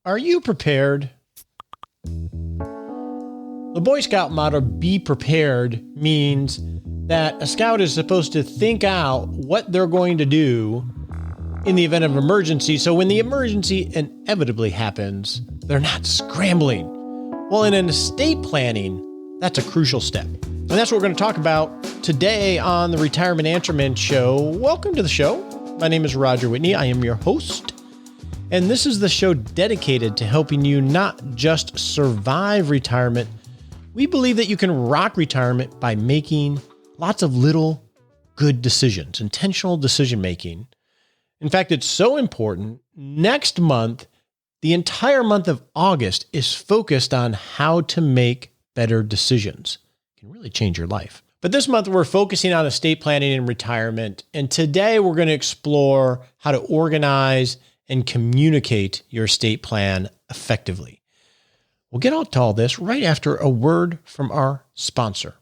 Are you prepared? The Boy Scout motto, be prepared, means that a scout is supposed to think out what they're going to do in the event of emergency. So when the emergency inevitably happens, they're not scrambling. Well, in an estate planning, that's a crucial step. And that's what we're going to talk about today on the Retirement Answerman Show. Welcome to the show. My name is Roger Whitney. I am your host. And this is the show dedicated to helping you not just survive retirement. We believe that you can rock retirement by making lots of little good decisions, intentional decision making. In fact, it's so important. Next month, the entire month of August is focused on how to make better decisions. It can really change your life. But this month, we're focusing on estate planning and retirement. And today, we're going to explore how to organize and communicate your estate plan effectively. We'll get to all this right after a word from our sponsor.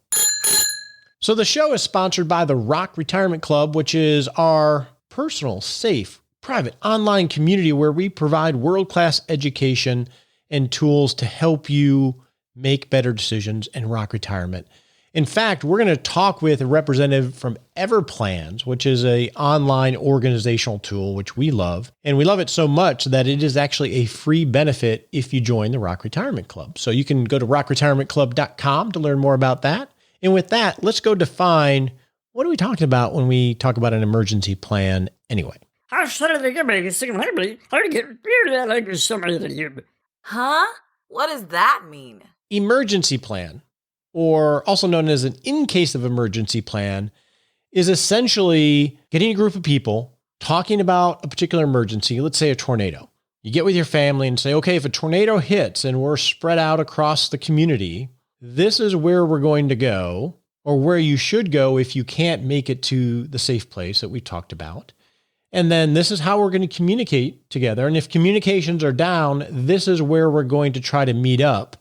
So the show is sponsored by the Rock Retirement Club, which is our personal, safe, private online community where we provide world-class education and tools to help you make better decisions and rock retirement. In fact, we're going to talk with a representative from Everplans, which is an online organizational tool, which we love. And we love it so much that it is actually a free benefit if you join the Rock Retirement Club. So you can go to rockretirementclub.com to learn more about that. And with that, let's go define what are we talking about when we talk about an emergency plan anyway. Huh? What does that mean? Emergency plan, or also known as an in case of emergency plan, is essentially getting a group of people talking about a particular emergency, let's say a tornado. You get with your family and say, okay, if a tornado hits and we're spread out across the community, this is where we're going to go, or where you should go if you can't make it to the safe place that we talked about. And then this is how we're going to communicate together. And if communications are down, this is where we're going to try to meet up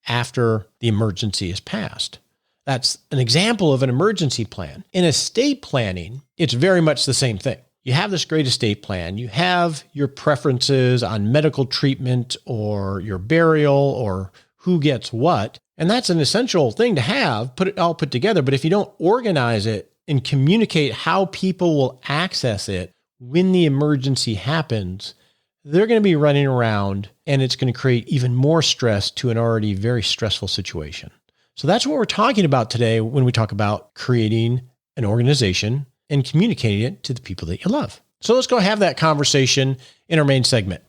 after the emergency is passed. That's an example of an emergency plan. In estate planning, it's very much the same thing. You have this great estate plan. You have your preferences on medical treatment or your burial or who gets what. And that's an essential thing to have, put it all put together. But if you don't organize it and communicate how people will access it when the emergency happens, they're going to be running around and it's going to create even more stress to an already very stressful situation. So that's what we're talking about today when we talk about creating an organization and communicating it to the people that you love. So let's go have that conversation in our main segment.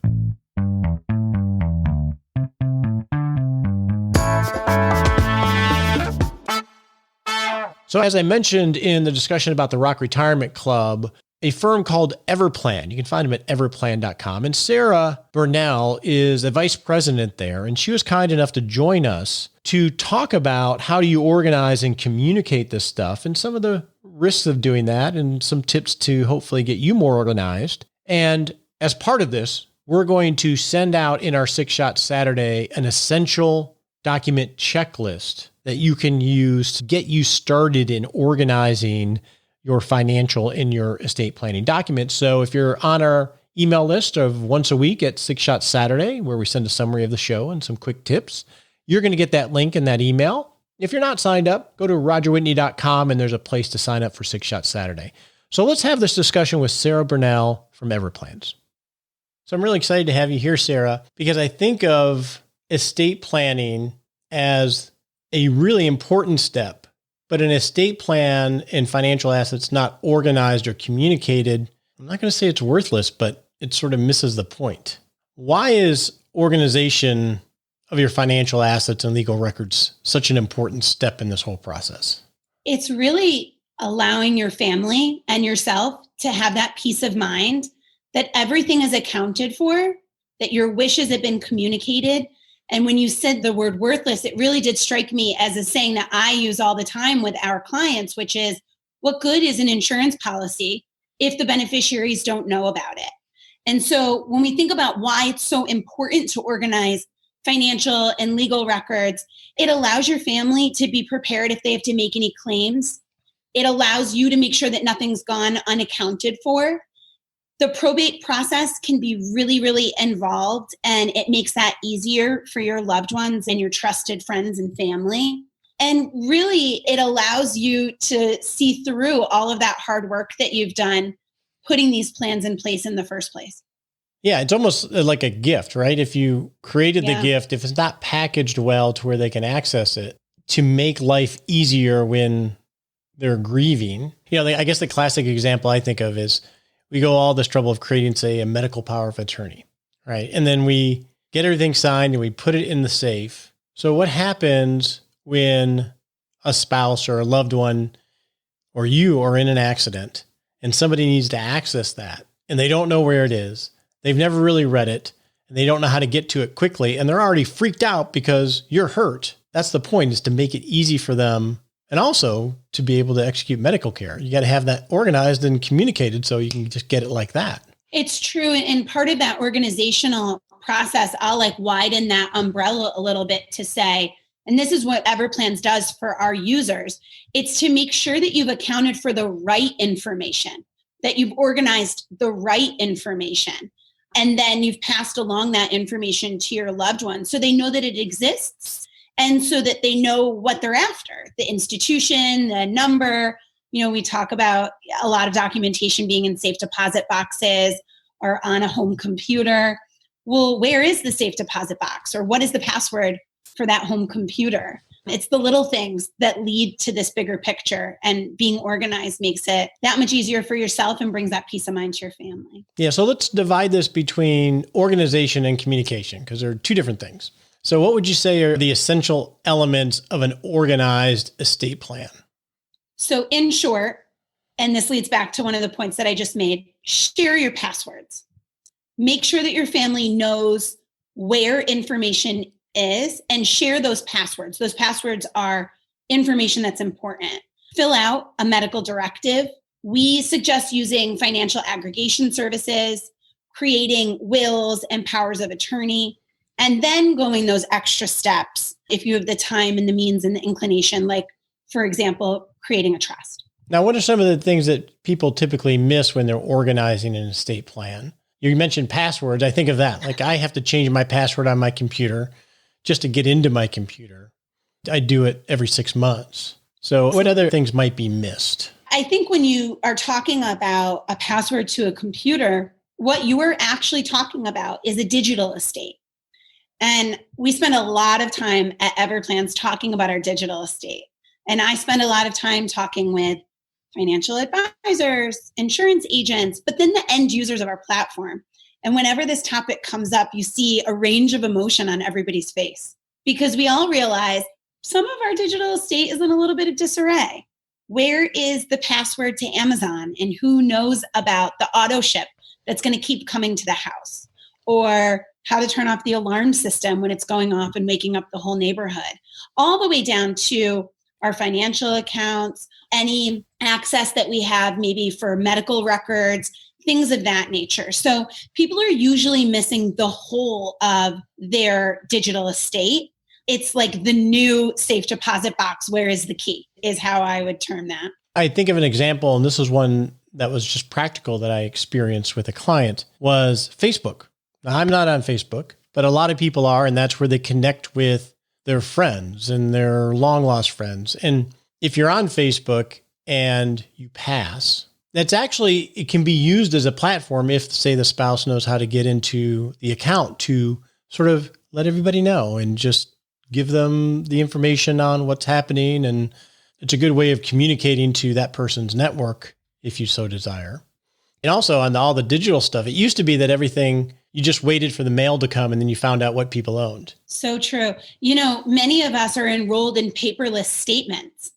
So as I mentioned in the discussion about the Rock Retirement Club, a firm called Everplan. You can find them at everplan.com. And Sarah Burnell is a vice president there. And she was kind enough to join us to talk about how do you organize and communicate this stuff and some of the risks of doing that and some tips to hopefully get you more organized. And as part of this, we're going to send out in our 6-Shot Saturday an essential document checklist that you can use to get you started in organizing your financial and your estate planning documents. So if you're on our email list of once a week at 6-Shot Saturday, where we send a summary of the show and some quick tips, you're going to get that link in that email. If you're not signed up, go to rogerwhitney.com and there's a place to sign up for 6-Shot Saturday. So let's have this discussion with Sarah Burnell from Everplans. So I'm really excited to have you here, Sarah, because I think of estate planning as a really important step. But an estate plan and financial assets not organized or communicated, I'm not going to say it's worthless, but it sort of misses the point. Why is organization of your financial assets and legal records such an important step in this whole process? It's really allowing your family and yourself to have that peace of mind that everything is accounted for, that your wishes have been communicated. And when you said the word worthless, it really did strike me as a saying that I use all the time with our clients, which is, what good is an insurance policy if the beneficiaries don't know about it? And so when we think about why it's so important to organize financial and legal records, it allows your family to be prepared if they have to make any claims. It allows you to make sure that nothing's gone unaccounted for. The probate process can be really, really involved, and it makes that easier for your loved ones and your trusted friends and family. And really, it allows you to see through all of that hard work that you've done putting these plans in place in the first place. Yeah, it's almost like a gift, right? If you created the gift, if it's not packaged well to where they can access it, to make life easier when they're grieving. I guess the classic example I think of is we go all this trouble of creating, say, a medical power of attorney, right? And then we get everything signed and we put it in the safe. So what happens when a spouse or a loved one or you are in an accident and somebody needs to access that and they don't know where it is? They've never really read it and they don't know how to get to it quickly. And they're already freaked out because you're hurt. That's the point, is to make it easy for them and also to be able to execute medical care. You got to have that organized and communicated so you can just get it like that. It's true. And part of that organizational process, I'll widen that umbrella a little bit to say, and this is what Everplans does for our users, it's to make sure that you've accounted for the right information, that you've organized the right information, and then you've passed along that information to your loved ones so they know that it exists. And so that they know what they're after, the institution, the number. We talk about a lot of documentation being in safe deposit boxes or on a home computer. Well, where is the safe deposit box? Or what is the password for that home computer? It's the little things that lead to this bigger picture, and being organized makes it that much easier for yourself and brings that peace of mind to your family. Yeah. So let's divide this between organization and communication, because they're two different things. So what would you say are the essential elements of an organized estate plan? So in short, and this leads back to one of the points that I just made, share your passwords. Make sure that your family knows where information is and share those passwords. Those passwords are information that's important. Fill out a medical directive. We suggest using financial aggregation services, creating wills and powers of attorney, and then going those extra steps if you have the time and the means and the inclination, like, for example, creating a trust. Now, what are some of the things that people typically miss when they're organizing an estate plan? You mentioned passwords. I think of that. Like, I have to change my password on my computer just to get into my computer. I do it every 6 months. So what other things might be missed? I think when you are talking about a password to a computer, what you are actually talking about is a digital estate. And we spend a lot of time at Everplans talking about our digital estate. And I spend a lot of time talking with financial advisors, insurance agents, but then the end users of our platform. And whenever this topic comes up, you see a range of emotion on everybody's face, because we all realize some of our digital estate is in a little bit of disarray. Where is the password to Amazon? And who knows about the auto ship that's going to keep coming to the house? Or how to turn off the alarm system when it's going off and waking up the whole neighborhood, all the way down to our financial accounts, any access that we have maybe for medical records, things of that nature. So people are usually missing the whole of their digital estate. It's like the new safe deposit box. Where is the key is how I would term that. I think of an example, and this is one that was just practical that I experienced with a client, was Facebook. Now, I'm not on Facebook, but a lot of people are, and that's where they connect with their friends and their long lost friends. And if you're on Facebook and you pass, that's actually, it can be used as a platform if, say, the spouse knows how to get into the account to sort of let everybody know and just give them the information on what's happening. And it's a good way of communicating to that person's network if you so desire. And also on all the digital stuff, it used to be that everything, you just waited for the mail to come and then you found out what people owned. So true. Many of us are enrolled in paperless statements.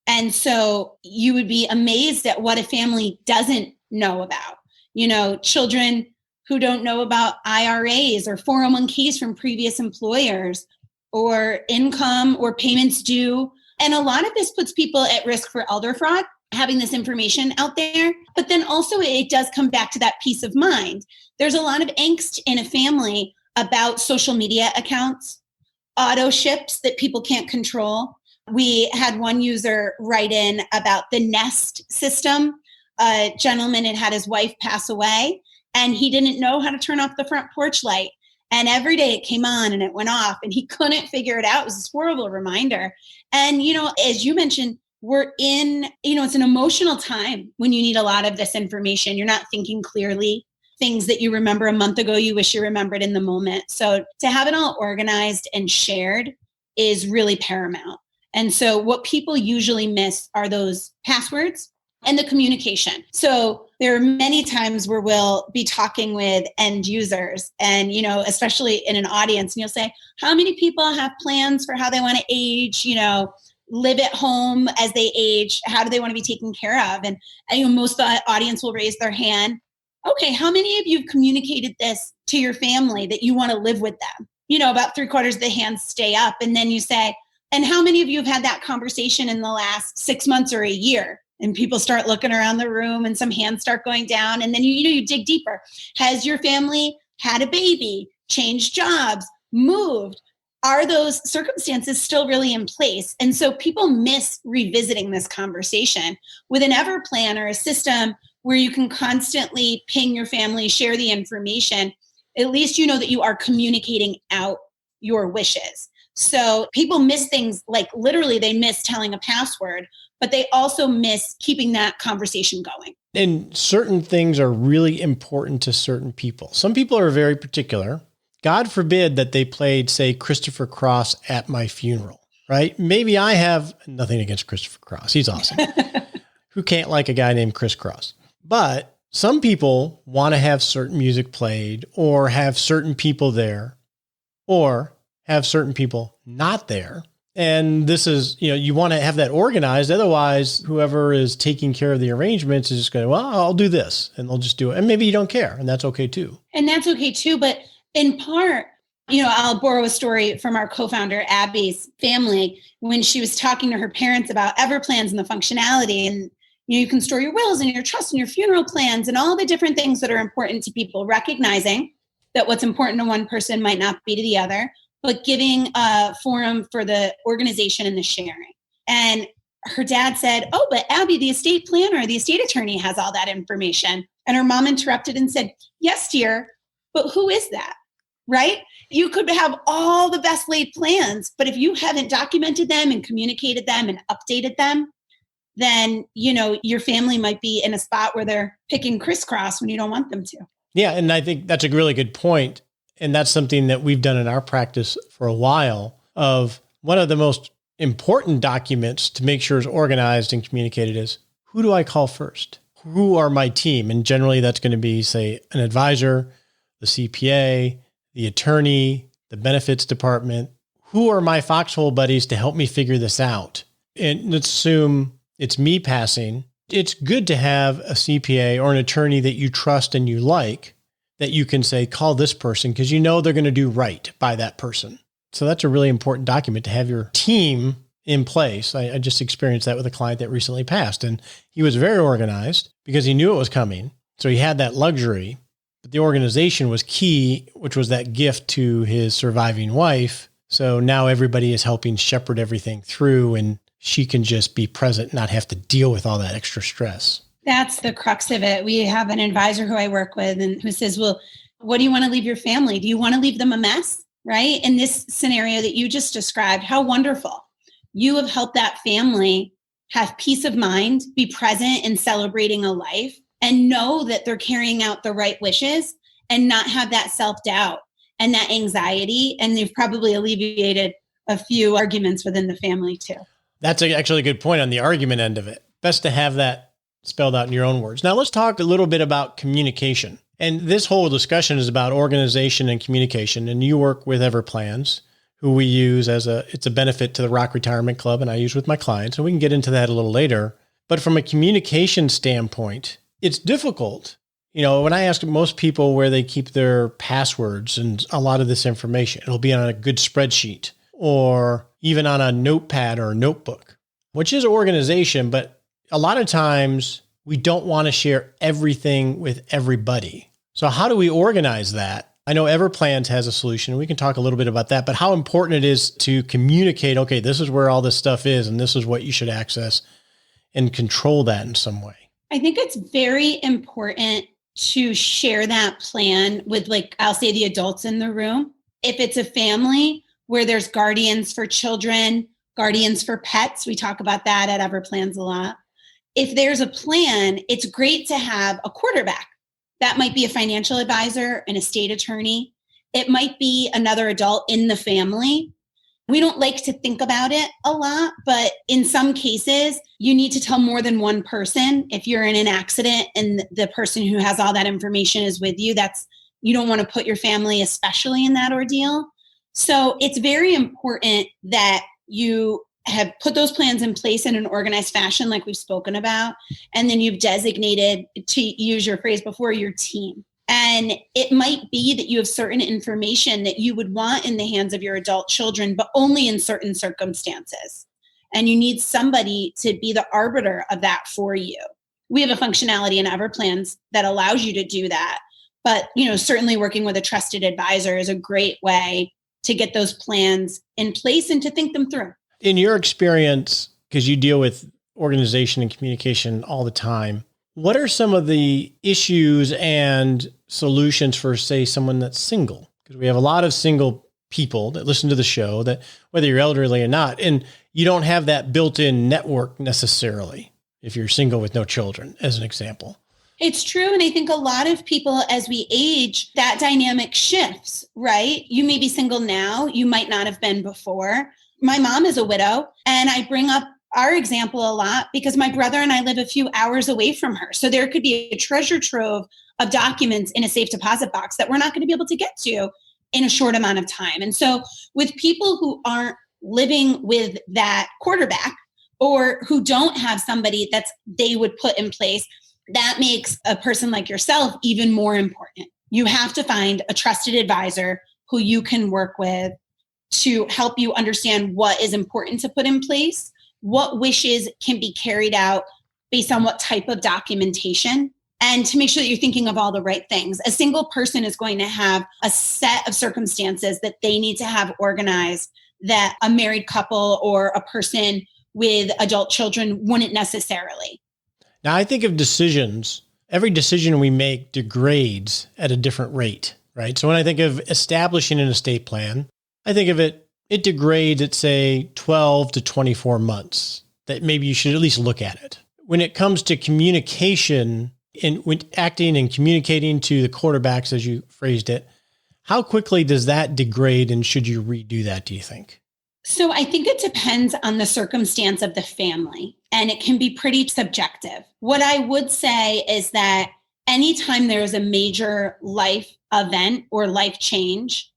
And so you would be amazed at what a family doesn't know about. Children who don't know about IRAs or 401ks from previous employers, or income or payments due. And a lot of this puts people at risk for elder fraud, having this information out there. But then also it does come back to that peace of mind. There's a lot of angst in a family about social media accounts, auto ships that people can't control. We had one user write in about the Nest system. A gentleman had his wife pass away, and he didn't know how to turn off the front porch light. And every day it came on and it went off and he couldn't figure it out. It was this horrible reminder. And, as you mentioned, we're in, it's an emotional time when you need a lot of this information. You're not thinking clearly. Things that you remember a month ago, you wish you remembered in the moment. So to have it all organized and shared is really paramount. And so what people usually miss are those passwords and the communication. So there are many times where we'll be talking with end users and, especially in an audience, and you'll say, how many people have plans for how they want to age, live at home as they age? How do they want to be taken care of? And most of the audience will raise their hand. Okay, how many of you have communicated this to your family that you want to live with them? About 3/4 of the hands stay up. And then you say, and how many of you have had that conversation in the last 6 months or a year? And people start looking around the room and some hands start going down. And then you dig deeper. Has your family had a baby, changed jobs, moved? Are those circumstances still really in place? And so people miss revisiting this conversation. With an Everplan or a system where you can constantly ping your family, share the information, at least you know that you are communicating out your wishes. So people miss things like literally they miss telling a password, but they also miss keeping that conversation going. And certain things are really important to certain people. Some people are very particular. God forbid that they played, say, Christopher Cross at my funeral, right? Maybe I have nothing against Christopher Cross. He's awesome. Who can't like a guy named Chris Cross? But some people want to have certain music played or have certain people there or have certain people not there. And this is, you want to have that organized. Otherwise, whoever is taking care of the arrangements is just going, well, I'll do this and they'll just do it. And maybe you don't care. And that's okay too. And that's okay too. But in part, I'll borrow a story from our co-founder, Abby's family, when she was talking to her parents about Everplans and the functionality. And, you can store your wills and your trust and your funeral plans and all the different things that are important to people, recognizing that what's important to one person might not be to the other, but giving a forum for the organization and the sharing. And her dad said, oh, but Abby, the estate planner, the estate attorney has all that information. And her mom interrupted and said, yes, dear, but who is that? Right? You could have all the best laid plans, but if you haven't documented them and communicated them and updated them, then, your family might be in a spot where they're picking crisscross when you don't want them to. Yeah. And I think that's a really good point. And that's something that we've done in our practice for a while. Of one of the most important documents to make sure it's organized and communicated is, who do I call first? Who are my team? And generally that's going to be, say, an advisor, the CPA, the attorney, the benefits department. Who are my foxhole buddies to help me figure this out? And let's assume it's me passing. It's good to have a CPA or an attorney that you trust and you like, that you can say, call this person because they're going to do right by that person. So that's a really important document to have your team in place. I just experienced that with a client that recently passed, and he was very organized because he knew it was coming. So he had that luxury, but the organization was key, which was that gift to his surviving wife. So now everybody is helping shepherd everything through, and she can just be present, not have to deal with all that extra stress. That's the crux of it. We have an advisor who I work with and who says, well, what do you want to leave your family? Do you want to leave them a mess? Right? In this scenario that you just described, how wonderful. You have helped that family have peace of mind, be present in celebrating a life, and know that they're carrying out the right wishes and not have that self-doubt and that anxiety. And they've probably alleviated a few arguments within the family too. That's actually a good point on the argument end of it. Best to have that spelled out in your own words. Now let's talk a little bit about communication. And this whole discussion is about organization and communication. And you work with Everplans, who we use it's a benefit to the Rock Retirement Club, and I use with my clients. And we can get into that a little later. But from a communication standpoint, it's difficult. When I ask most people where they keep their passwords and a lot of this information, it'll be on a good spreadsheet or even on a notepad or a notebook, which is organization. But a lot of times we don't want to share everything with everybody. So how do we organize that? I know Everplans has a solution. We can talk a little bit about that, but how important it is to communicate, okay, this is where all this stuff is, and this is what you should access, and control that in some way. I think it's very important to share that plan with, like, I'll say the adults in the room. If it's a family where there's guardians for children, guardians for pets, we talk about that at Everplans a lot. If there's a plan, it's great to have a quarterback. That might be a financial advisor, an estate attorney. It might be another adult in the family. We don't like to think about it a lot, but in some cases, you need to tell more than one person. If you're in an accident and the person who has all that information is with you, you don't want to put your family especially in that ordeal. So it's very important that you have put those plans in place in an organized fashion, like we've spoken about, and then you've designated, to use your phrase before, your team. And it might be that you have certain information that you would want in the hands of your adult children, but only in certain circumstances. And you need somebody to be the arbiter of that for you. We have a functionality in Everplans that allows you to do that. But, certainly working with a trusted advisor is a great way to get those plans in place and to think them through. In your experience, because you deal with organization and communication all the time, what are some of the issues and solutions for, say, someone that's single? Because we have a lot of single people that listen to the show, that whether you're elderly or not, and you don't have that built-in network necessarily if you're single with no children, as an example. It's true. And I think a lot of people, as we age, that dynamic shifts, right? You may be single now. You might not have been before. My mom is a widow, and I bring up our example a lot because my brother and I live a few hours away from her. So there could be a treasure trove of documents in a safe deposit box that we're not going to be able to get to in a short amount of time. And so with people who aren't living with that quarterback, or who don't have somebody they would put in place, that makes a person like yourself even more important. You have to find a trusted advisor who you can work with to help you understand what is important to put in place, what wishes can be carried out based on what type of documentation, and to make sure that you're thinking of all the right things. A single person is going to have a set of circumstances that they need to have organized that a married couple or a person with adult children wouldn't necessarily. Now, I think of decisions. Every decision we make degrades at a different rate, right? So when I think of establishing an estate plan, I think of it degrades at, say, 12 to 24 months, that maybe you should at least look at it. When it comes to communication and when acting and communicating to the quarterbacks, as you phrased it, how quickly does that degrade, and should you redo that, do you think? So I think it depends on the circumstance of the family, and it can be pretty subjective. What I would say is that anytime there is a major life event or life change,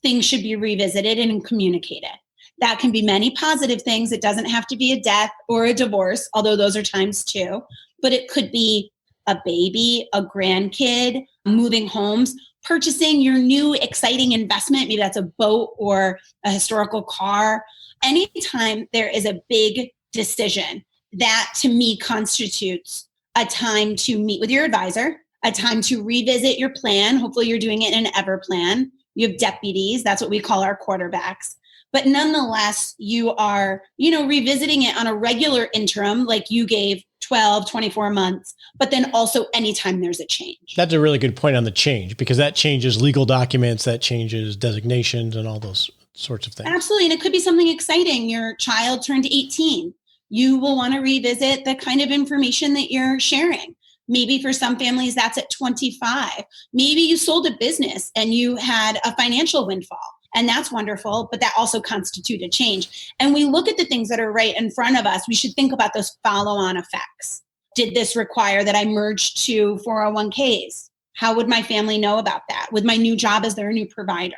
things should be revisited and communicated. That can be many positive things. It doesn't have to be a death or a divorce, although those are times too. But it could be a baby, a grandkid, moving homes, purchasing your new exciting investment. Maybe that's a boat or a historical car. Anytime there is a big decision, that to me constitutes a time to meet with your advisor, a time to revisit your plan. Hopefully you're doing it in an Everplan. You have deputies. That's what we call our quarterbacks. But nonetheless, you are, revisiting it on a regular interim, like you gave 12, 24 months, but then also anytime there's a change. That's a really good point on the change, because that changes legal documents, that changes designations and all those sorts of things. Absolutely. And it could be something exciting. Your child turned 18. You will want to revisit the kind of information that you're sharing. Maybe for some families, that's at 25. Maybe you sold a business and you had a financial windfall. And that's wonderful, but that also constituted change. And we look at the things that are right in front of us. We should think about those follow-on effects. Did this require that I merge two 401ks? How would my family know about that? With my new job, is there a new provider?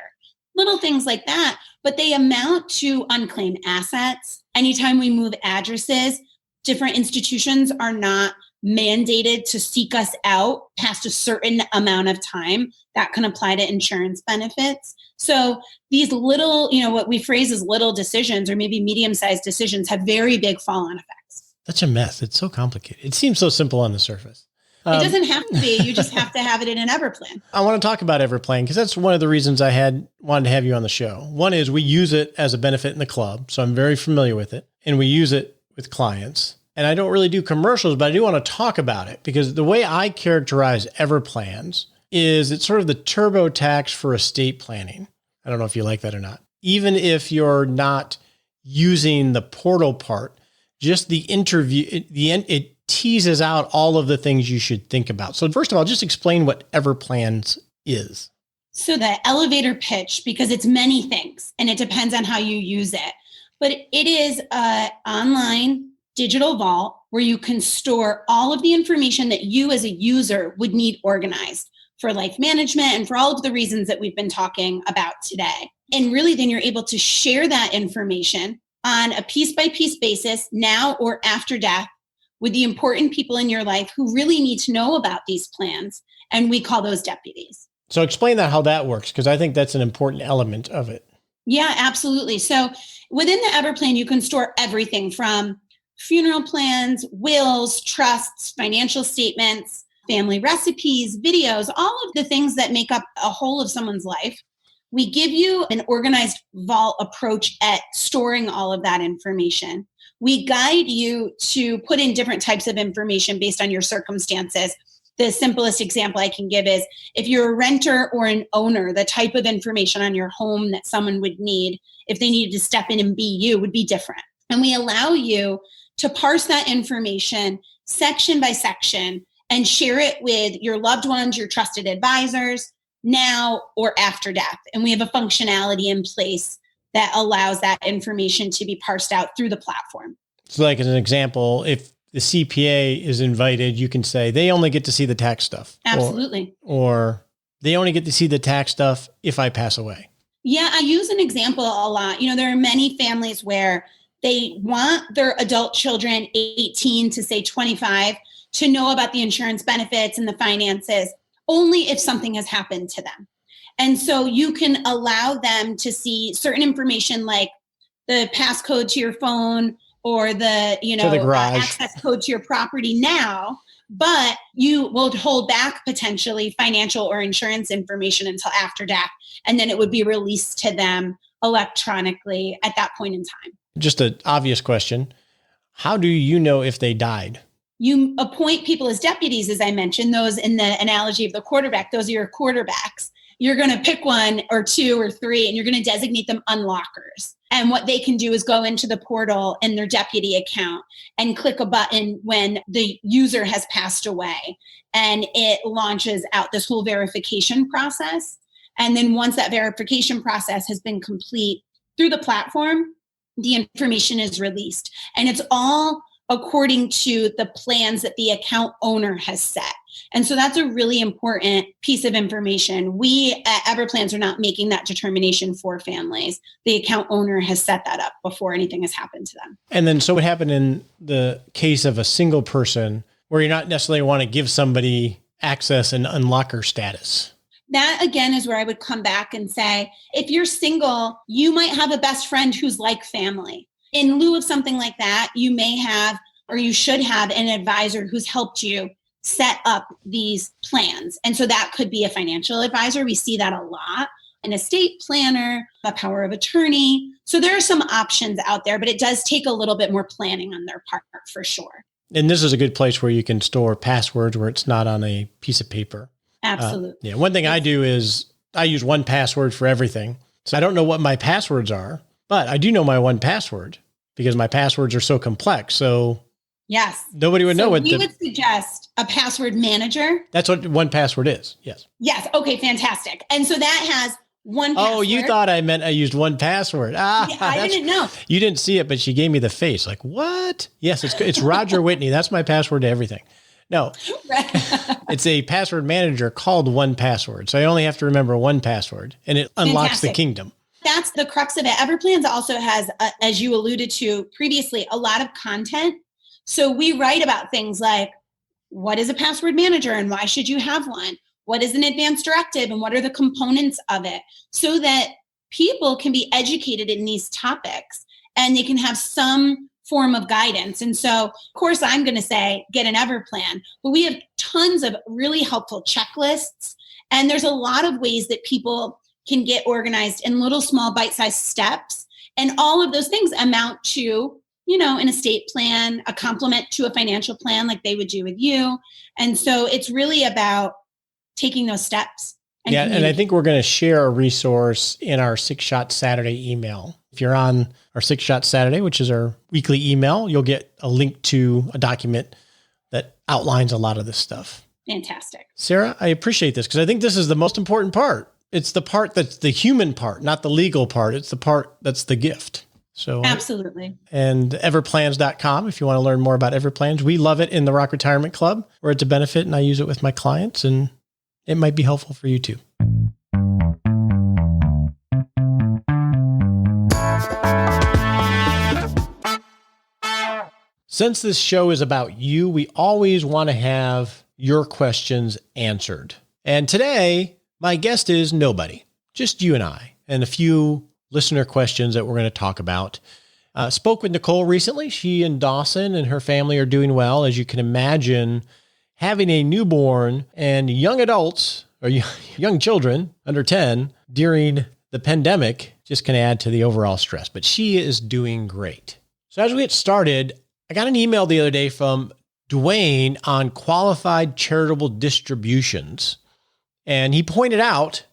Little things like that, but they amount to unclaimed assets. Anytime we move addresses, different institutions are not mandated to seek us out past a certain amount of time. That can apply to insurance benefits. So these little, what we phrase as little decisions or maybe medium-sized decisions have very big fall-on effects. Such a mess. It's so complicated. It seems so simple on the surface. It doesn't have to be. You just have to have it in an Everplan. I want to talk about Everplan because that's one of the reasons I wanted to have you on the show. One is we use it as a benefit in the club, so I'm very familiar with it, and we use it with clients. and I don't really do commercials, but I do want to talk about it because the way I characterize Everplans is it's sort of the TurboTax for estate planning. I don't know if you like that or not. Even if you're not using the portal part, just the interview, it teases out all of the things you should think about. So first of all, just explain what Everplans is. So the elevator pitch, because it's many things and it depends on how you use it, but it is an online digital vault where you can store all of the information that you as a user would need organized for life management and for all of the reasons that we've been talking about today. And really then you're able to share that information on a piece-by-piece basis now or after death with the important people in your life who really need to know about these plans. And we call those deputies. So explain that, how that works, because I think that's an important element of it. Yeah, absolutely. So within the Everplan, you can store everything from funeral plans, wills, trusts, financial statements, family recipes, videos, all of the things that make up a whole of someone's life. We give you an organized vault approach at storing all of that information. We guide you to put in different types of information based on your circumstances. The simplest example I can give is if you're a renter or an owner, the type of information on your home that someone would need if they needed to step in and be you would be different. And we allow you to parse that information section by section and share it with your loved ones, your trusted advisors, now or after death. And we have a functionality in place that allows that information to be parsed out through the platform. So like as an example, if the CPA is invited, you can say they only get to see the tax stuff. Absolutely. Or they only get to see the tax stuff if I pass away. Yeah, I use an example a lot. You know, there are many families where they want their adult children, 18 to say 25, to know about the insurance benefits and the finances only if something has happened to them. And so you can allow them to see certain information like the passcode to your phone or the, access code to your property now, but you will hold back potentially financial or insurance information until after death. And then it would be released to them electronically at that point in time. Just an obvious question. How do you know if they died? You appoint people as deputies, as I mentioned, those in the analogy of the quarterback, those are your quarterbacks. You're going to pick one or two or three, and you're going to designate them unlockers. And what they can do is go into the portal in their deputy account and click a button when the user has passed away. And it launches out this whole verification process. And then once that verification process has been complete through the platform, the information is released. And it's all according to the plans that the account owner has set. And so that's a really important piece of information. We at Everplans are not making that determination for families. The account owner has set that up before anything has happened to them. And then so what happened in the case of a single person where you're not necessarily want to give somebody access and unlocker status? That again is where I would come back and say, if you're single, you might have a best friend who's like family. In lieu of something like that, you may have, or you should have, an advisor who's helped you set up these plans. And so that could be a financial advisor. We see that a lot. An estate planner, a power of attorney. So there are some options out there, but it does take a little bit more planning on their part for sure. And this is a good place where you can store passwords where it's not on a piece of paper. Absolutely. One thing I do is I use one password for everything. So I don't know what my passwords are, but I do know my one password because my passwords are so complex. So yes, nobody would know what we would suggest a password manager. That's what one password is. Yes. Yes. Okay. Fantastic. And so that has one password. Oh, you thought I meant I used one password. I didn't know. You didn't see it, but she gave me the face. Like, what? Yes, it's Roger Whitney. That's my password to everything. No, it's a password manager called 1Password. So I only have to remember one password and it unlocks the kingdom. That's the crux of it. Everplans also has, as you alluded to previously, a lot of content. So we write about things like, what is a password manager and why should you have one? What is an advanced directive and what are the components of it? So that people can be educated in these topics and they can have some form of guidance. And so, of course, I'm going to say, get an Everplan, but we have tons of really helpful checklists. And there's a lot of ways that people can get organized in little small bite-sized steps. And all of those things amount to an estate plan, a complement to a financial plan like they would do with you. And so it's really about taking those steps. And I think we're going to share a resource in our 6-Shot Saturday email. If you're on our 6-Shot Saturday, which is our weekly email, you'll get a link to a document that outlines a lot of this stuff. Fantastic. Sarah, I appreciate this because I think this is the most important part. It's the part that's the human part, not the legal part. It's the part that's the gift. So absolutely. And everplans.com, if you want to learn more about Everplans. We love it in the Rock Retirement Club, where it's a benefit, and I use it with my clients, and it might be helpful for you too. Since this show is about you, we always want to have your questions answered. And today, my guest is nobody, just you and I, and a few listener questions that we're going to talk about. Spoke with Nicole recently. She and Dawson and her family are doing well. As you can imagine, having a newborn and young adults or young children under 10 during the pandemic just can add to the overall stress. But she is doing great. So as we get started, I got an email the other day from Dwayne on qualified charitable distributions. And he pointed out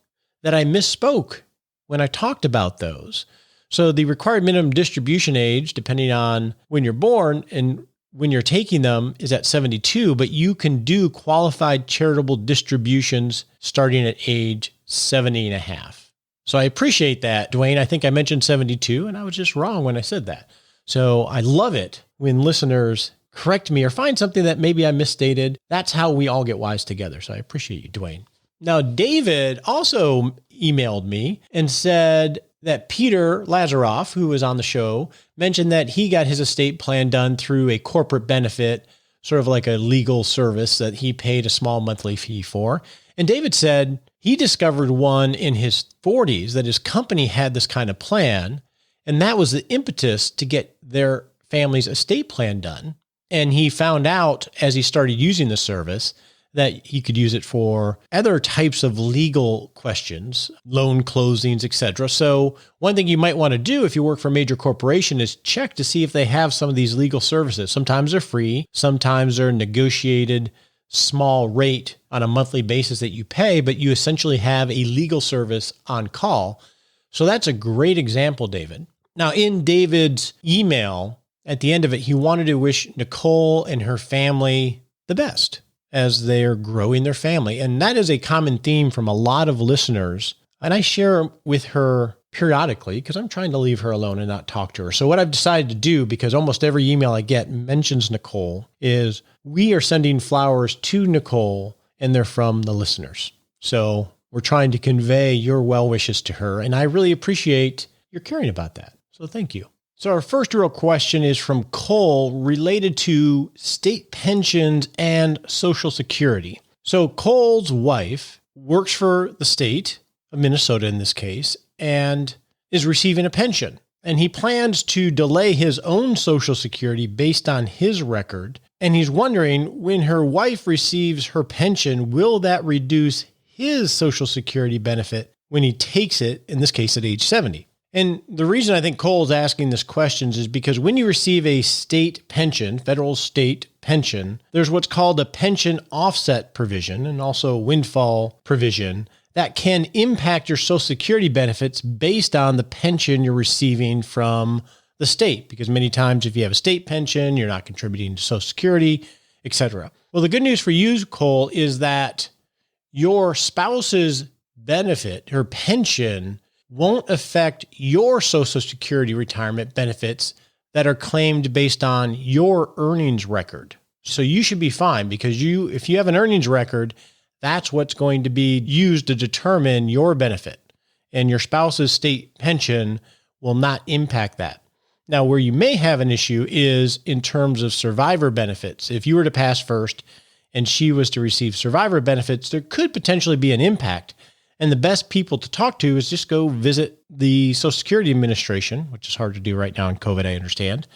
that I misspoke when I talked about those. So the required minimum distribution age, depending on when you're born and when you're taking them, is at 72, but you can do qualified charitable distributions starting at age 70 and a half. So I appreciate that, Dwayne. I think I mentioned 72, and I was just wrong when I said that. So I love it when listeners correct me or find something that maybe I misstated. That's how we all get wise together. So I appreciate you, Dwayne. Now, David also emailed me and said that Peter Lazaroff, who was on the show, mentioned that he got his estate plan done through a corporate benefit, sort of like a legal service that he paid a small monthly fee for. And David said he discovered one in his 40s that his company had this kind of plan, and that was the impetus to get their family's estate plan done. And he found out as he started using the service that he could use it for other types of legal questions, loan closings, etc. So one thing you might want to do if you work for a major corporation is check to see if they have some of these legal services. Sometimes they're free, sometimes they're negotiated small rate on a monthly basis that you pay, but you essentially have a legal service on call. So that's a great example, David. Now, in David's email, at the end of it, he wanted to wish Nicole and her family the best as they're growing their family. And that is a common theme from a lot of listeners. And I share with her periodically because I'm trying to leave her alone and not talk to her. So what I've decided to do, because almost every email I get mentions Nicole, is we are sending flowers to Nicole and they're from the listeners. So we're trying to convey your well wishes to her. And I really appreciate your caring about that. So thank you. So our first real question is from Cole related to state pensions and Social Security. So Cole's wife works for the state of Minnesota in this case and is receiving a pension. And he plans to delay his own Social Security based on his record. And he's wondering when her wife receives her pension, will that reduce his Social Security benefit when he takes it, in this case at age 70? And the reason I think Cole's asking this question is because when you receive a state pension, federal state pension, there's what's called a pension offset provision and also a windfall provision that can impact your Social Security benefits based on the pension you're receiving from the state. Because many times if you have a state pension, you're not contributing to Social Security, etc. Well, the good news for you, Cole, is that your spouse's benefit, her pension, won't affect your Social Security retirement benefits that are claimed based on your earnings record. So you should be fine because if you have an earnings record, that's what's going to be used to determine your benefit. And your spouse's state pension will not impact that. Now, where you may have an issue is in terms of survivor benefits. If you were to pass first and she was to receive survivor benefits, there could potentially be an impact. And the best people to talk to is just go visit the Social Security Administration, which is hard to do right now in COVID, I understand.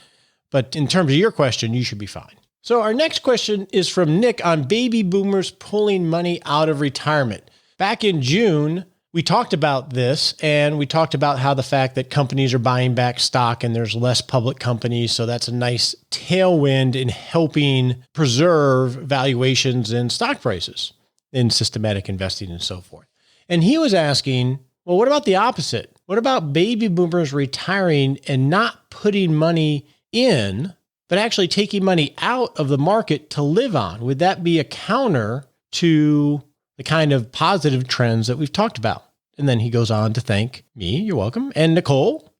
But in terms of your question, you should be fine. So our next question is from Nick on baby boomers pulling money out of retirement. Back in June, we talked about this, and we talked about how the fact that companies are buying back stock and there's less public companies. So that's a nice tailwind in helping preserve valuations and stock prices in systematic investing and so forth. And he was asking, well, what about the opposite? What about baby boomers retiring and not putting money in, but actually taking money out of the market to live on? Would that be a counter to the kind of positive trends that we've talked about? And then he goes on to thank me, you're welcome, and Nicole.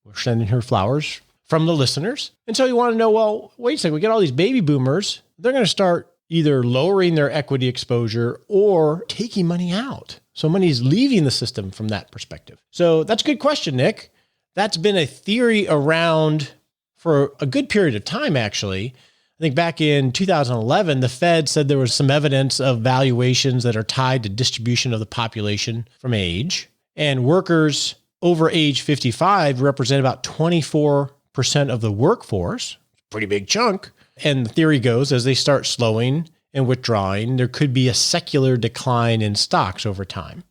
We're sending her flowers from the listeners. And so you want to know, well, wait a second, we get all these baby boomers. They're going to start either lowering their equity exposure or taking money out. So money's leaving the system from that perspective. So that's a good question, Nick. That's been a theory around for a good period of time, actually. I think back in 2011, the Fed said there was some evidence of valuations that are tied to distribution of the population from age. And workers over age 55 represent about 24% of the workforce, pretty big chunk. And the theory goes, as they start slowing and withdrawing, there could be a secular decline in stocks over time.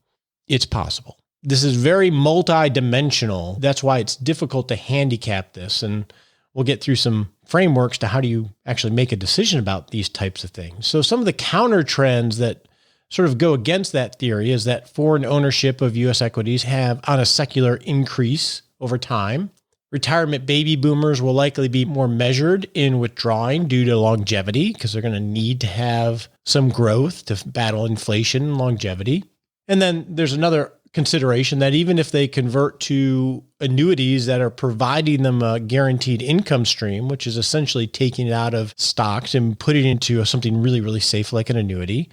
It's possible. This is very multi-dimensional. That's why it's difficult to handicap this. And we'll get through some frameworks to how do you actually make a decision about these types of things. So some of the counter trends that sort of go against that theory is that foreign ownership of U.S. equities have on a secular increase over time. Retirement baby boomers will likely be more measured in withdrawing due to longevity because they're going to need to have some growth to battle inflation and longevity. And then there's another consideration that even if they convert to annuities that are providing them a guaranteed income stream, which is essentially taking it out of stocks and putting it into something really, really safe like an annuity.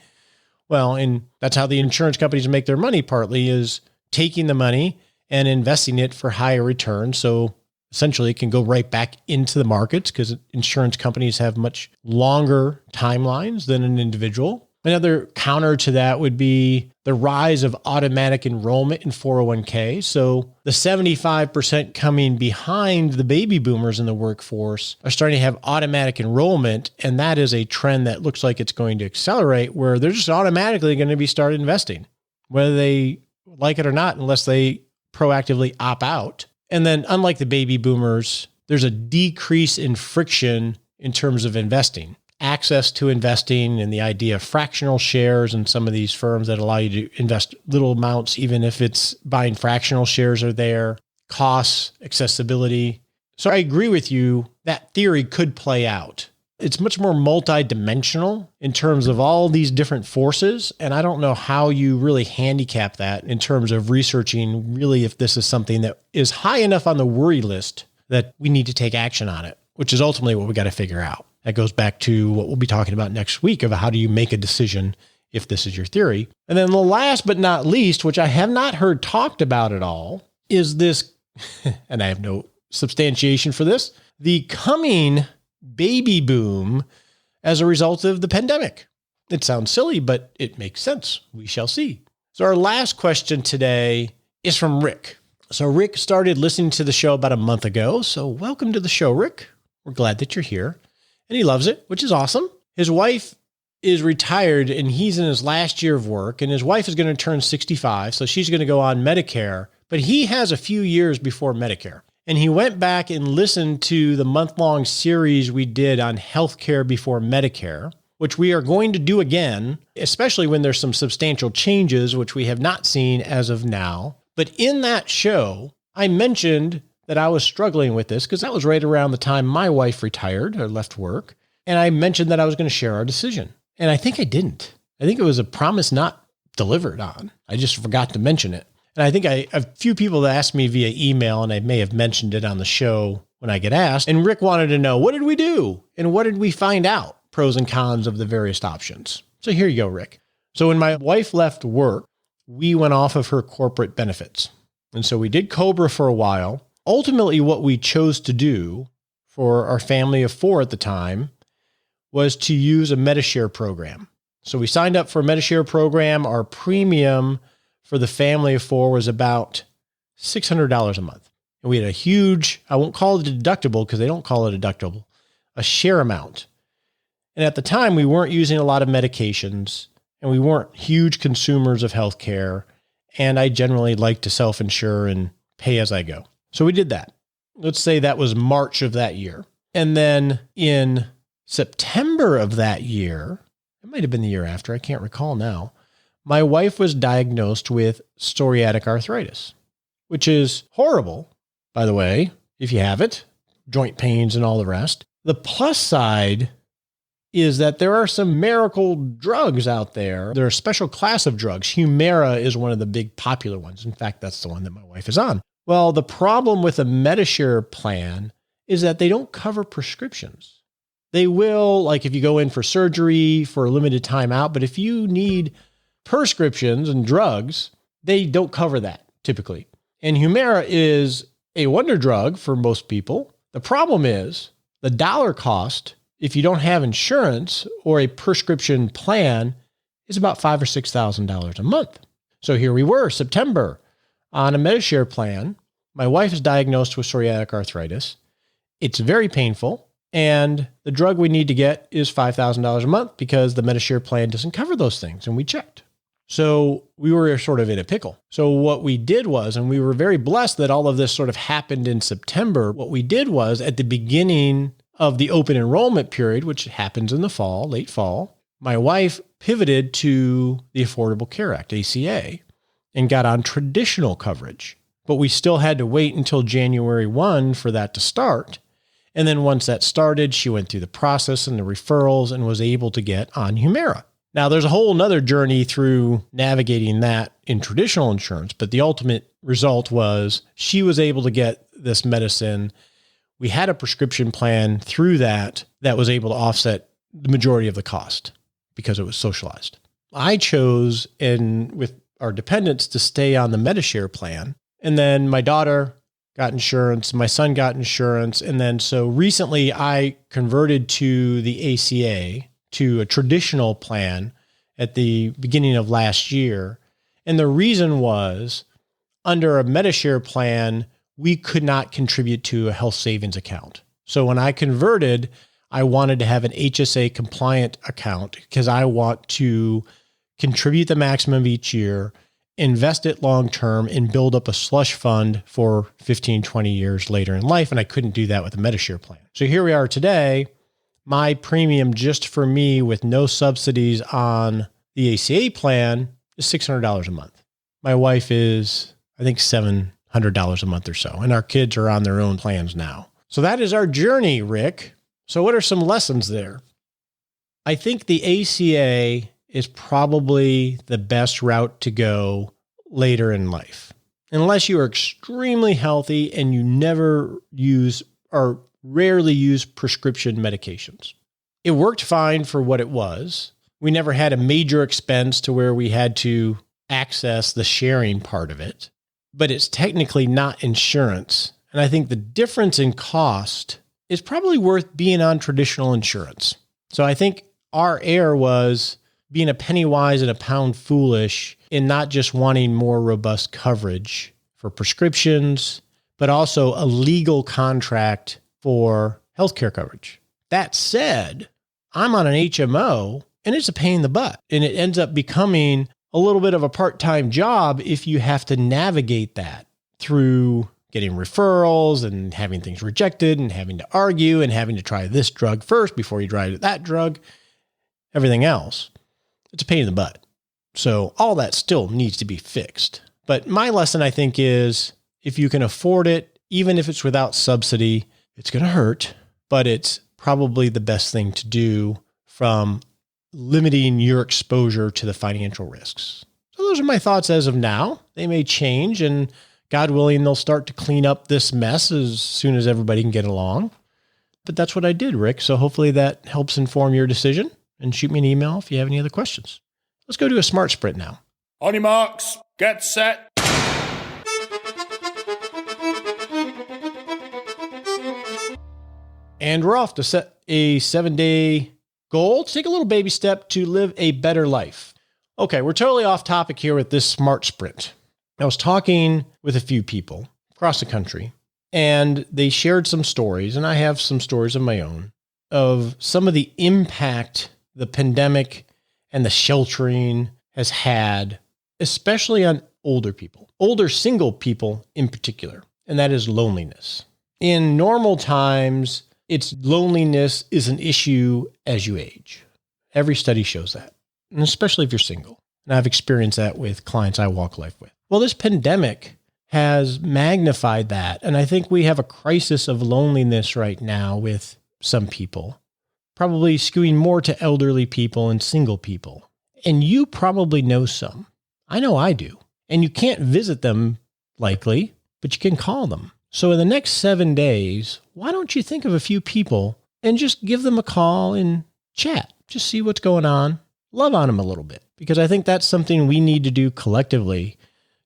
Well, and that's how the insurance companies make their money partly is taking the money and investing it for higher returns. So essentially it can go right back into the markets because insurance companies have much longer timelines than an individual. Another counter to that would be the rise of automatic enrollment in 401k. So the 75% coming behind the baby boomers in the workforce are starting to have automatic enrollment. And that is a trend that looks like it's going to accelerate where they're just automatically going to be started investing, whether they like it or not, unless they proactively opt out. And then unlike the baby boomers, there's a decrease in friction in terms of investing. Access to investing and the idea of fractional shares and some of these firms that allow you to invest little amounts, even if it's buying fractional shares are there, costs, accessibility. So I agree with you, that theory could play out. It's much more multidimensional in terms of all these different forces. And I don't know how you really handicap that in terms of researching really if this is something that is high enough on the worry list that we need to take action on it, which is ultimately what we got to figure out. That goes back to what we'll be talking about next week of how do you make a decision if this is your theory. And then the last but not least, which I have not heard talked about at all, is this, and I have no substantiation for this, the coming baby boom as a result of the pandemic. It sounds silly, but it makes sense. We shall see. So our last question today is from Rick. So Rick started listening to the show about a month ago. So welcome to the show, Rick. We're glad that you're here. And he loves it, which is awesome. His wife is retired and he's in his last year of work, and his wife is going to turn 65. So she's going to go on Medicare, but he has a few years before Medicare. And he went back and listened to the month-long series we did on healthcare before Medicare, which we are going to do again, especially when there's some substantial changes, which we have not seen as of now. But in that show, I mentioned that I was struggling with this because that was right around the time my wife retired or left work. And I mentioned that I was going to share our decision. And I think I didn't. I think it was a promise not delivered on. I just forgot to mention it. And I think a few people that asked me via email, and I may have mentioned it on the show when I get asked. And Rick wanted to know, what did we do? And what did we find out? Pros and cons of the various options. So here you go, Rick. So when my wife left work, we went off of her corporate benefits. And so we did COBRA for a while. Ultimately, what we chose to do for our family of 4 at the time was to use a MediShare program. So we signed up for a MediShare program. Our premium for the family of 4 was about $600 a month. And we had a huge, I won't call it a deductible because they don't call it a deductible, a share amount. And at the time, we weren't using a lot of medications and we weren't huge consumers of healthcare. And I generally like to self-insure and pay as I go. So we did that. Let's say that was March of that year. And then in September of that year, it might have been the year after, I can't recall now, my wife was diagnosed with psoriatic arthritis, which is horrible, by the way, if you have it, joint pains and all the rest. The plus side is that there are some miracle drugs out there. There are a special class of drugs. Humira is one of the big popular ones. In fact, that's the one that my wife is on. Well, the problem with a Medishare plan is that they don't cover prescriptions. They will, like if you go in for surgery for a limited time out, but if you need prescriptions and drugs, they don't cover that typically. And Humira is a wonder drug for most people. The problem is the dollar cost, if you don't have insurance or a prescription plan, is about $5,000 or $6,000 a month. So here we were, September, on a Medishare plan. My wife is diagnosed with psoriatic arthritis. It's very painful. And the drug we need to get is $5,000 a month because the Medishare plan doesn't cover those things. And we checked. So we were sort of in a pickle. So what we did was, and we were very blessed that all of this sort of happened in September. What we did was at the beginning of the open enrollment period, which happens in the fall, late fall, my wife pivoted to the Affordable Care Act, ACA, and got on traditional coverage. But we still had to wait until January 1 for that to start. And then once that started, she went through the process and the referrals and was able to get on Humira. Now, there's a whole nother journey through navigating that in traditional insurance, but the ultimate result was she was able to get this medicine. We had a prescription plan through that was able to offset the majority of the cost because it was socialized. I chose, and with our dependents, to stay on the Medishare plan. And then my daughter got insurance, my son got insurance. And then so recently I converted to the ACA, to a traditional plan at the beginning of last year. And the reason was under a Medishare plan, we could not contribute to a health savings account. So when I converted, I wanted to have an HSA compliant account because I want to contribute the maximum each year, invest it long-term, and build up a slush fund for 15, 20 years later in life. And I couldn't do that with a Medishare plan. So here we are today. My premium just for me with no subsidies on the ACA plan is $600 a month. My wife is, I think, $700 a month or so. And our kids are on their own plans now. So that is our journey, Rick. So what are some lessons there? I think the ACA is probably the best route to go later in life. Unless you are extremely healthy and you never use or rarely use prescription medications. It worked fine for what it was. We never had a major expense to where we had to access the sharing part of it, but it's technically not insurance. And I think the difference in cost is probably worth being on traditional insurance. So I think our error was being a penny wise and a pound foolish in not just wanting more robust coverage for prescriptions, but also a legal contract for healthcare coverage. That said, I'm on an HMO and it's a pain in the butt. And it ends up becoming a little bit of a part-time job if you have to navigate that through getting referrals and having things rejected and having to argue and having to try this drug first before you try that drug, everything else. It's a pain in the butt. So all that still needs to be fixed. But my lesson, I think, is if you can afford it, even if it's without subsidy, it's going to hurt, but it's probably the best thing to do from limiting your exposure to the financial risks. So those are my thoughts as of now. They may change, and God willing, they'll start to clean up this mess as soon as everybody can get along. But that's what I did, Rick. So hopefully that helps inform your decision, and shoot me an email if you have any other questions. Let's go do a SMART sprint now. On your marks, get set. And we're off to set a 7-day goal to take a little baby step to live a better life. Okay, we're totally off topic here with this SMART sprint. I was talking with a few people across the country, and they shared some stories, and I have some stories of my own, of some of the impact the pandemic and the sheltering has had, especially on older people, older single people in particular, and that is loneliness. In normal times, loneliness is an issue as you age. Every study shows that, and especially if you're single. And I've experienced that with clients I walk life with. Well, this pandemic has magnified that, and I think we have a crisis of loneliness right now with some people, probably skewing more to elderly people and single people. And you probably know some. I know I do. And you can't visit them likely, but you can call them. So in the next 7 days, why don't you think of a few people and just give them a call and chat? Just see what's going on. Love on them a little bit, because I think that's something we need to do collectively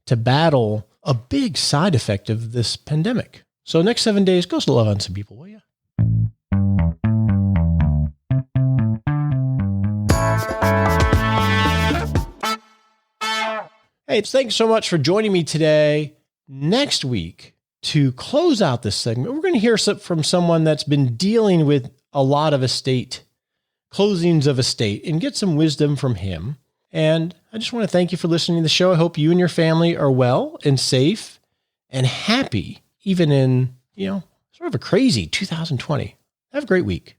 to battle a big side effect of this pandemic. So next 7 days, go love on some people, will you? Hey, thanks so much for joining me today. Next week, to close out this segment, we're going to hear from someone that's been dealing with a lot of closings of estate, and get some wisdom from him. And I just want to thank you for listening to the show. I hope you and your family are well and safe and happy, even in, sort of a crazy 2020. Have a great week.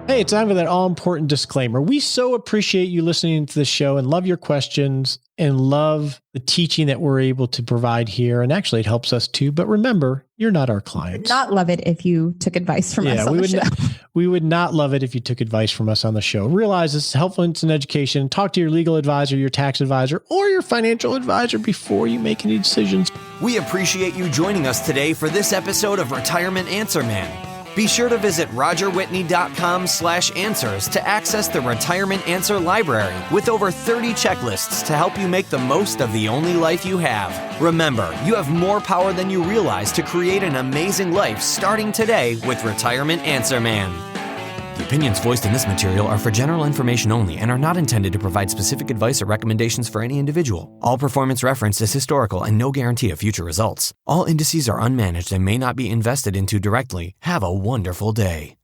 Hey, it's time for that all-important disclaimer. We so appreciate you listening to the show and love your questions and love the teaching that we're able to provide here. And actually, it helps us too. But remember, you're not our clients. Not love it if you took advice from us on the show. We would not love it if you took advice from us on the show. Realize it's helpful, it's an education. Talk to your legal advisor, your tax advisor, or your financial advisor before you make any decisions. We appreciate you joining us today for this episode of Retirement Answer Man. Be sure to visit rogerwhitney.com/answers to access the Retirement Answer Library with over 30 checklists to help you make the most of the only life you have. Remember, you have more power than you realize to create an amazing life starting today with Retirement Answer Man. The opinions voiced in this material are for general information only and are not intended to provide specific advice or recommendations for any individual. All performance referenced is historical and no guarantee of future results. All indices are unmanaged and may not be invested into directly. Have a wonderful day.